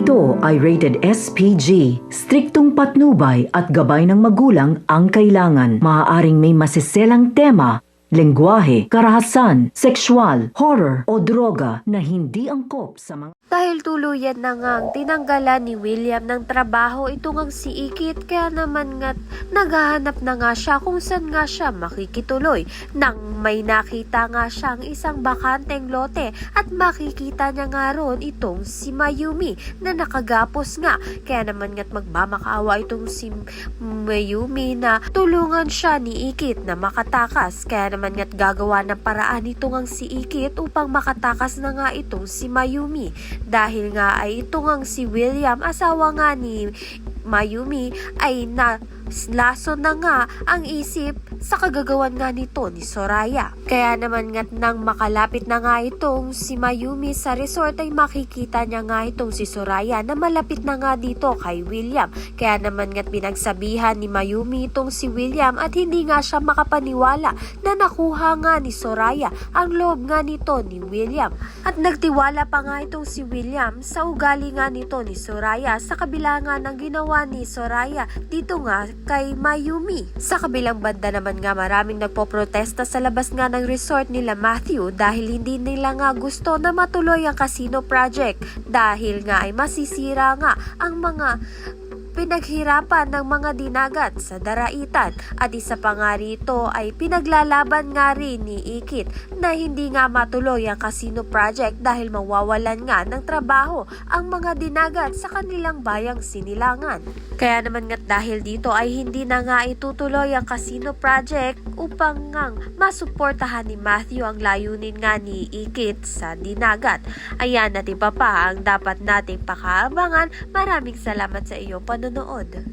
Ito ay rated SPG. Striktong patnubay at gabay ng magulang ang kailangan. Maaaring may masiselang tema, lengguwahe, karahasan, sexual, horror o droga na hindi angkop sa mga... Dahil tuluyan na ngang tinanggalan ni William ng trabaho ito ngang si Ikit, kaya naman nga naghahanap na nga siya kung saan nga siya makikituloy. Nang may nakita nga siyang isang bakanteng lote at makikita niya nga ron itong si Mayumi na nakagapos nga. Kaya naman nga't magmamakaawa itong si Mayumi na tulungan siya ni Ikit na makatakas. Kaya naman nga't gagawa ng paraan ito ngang si Ikit upang makatakas na nga itong si Mayumi. Dahil nga ay ito ngang si William, asawa nga ni Mayumi, ay lason na nga ang isip sa kagagawan nga nito ni Soraya. Kaya naman nga't nang makalapit na nga itong si Mayumi sa resort ay makikita niya nga itong si Soraya na malapit na nga dito kay William. Kaya naman nga't pinagsabihan ni Mayumi itong si William at hindi nga siya makapaniwala na nakuha nga ni Soraya ang loob nga nito ni William. At nagtiwala pa nga itong si William sa ugali nga nito ni Soraya sa kabila nga ng ginawa ni Soraya dito nga kay Mayumi. Sa kabilang banda naman nga maraming nagpoprotesta sa labas nga ng resort nila Matthew dahil hindi nila nga gusto na matuloy ang casino project dahil nga ay masisira nga ang mga pinaghirapan ng mga dinagat sa Daraitan. At isa pa nga rito ay pinaglalaban nga rin ni Ikit na hindi nga matuloy ang casino project dahil mawawalan nga ng trabaho ang mga dinagat sa kanilang bayang Sinilangan. Kaya naman nga dahil dito ay hindi na nga itutuloy ang casino project upang nga masuportahan ni Matthew ang layunin nga ni Ikit sa dinagat. Ayan at iba pa ang dapat nating pakaabangan. Maraming salamat sa iyong panonood.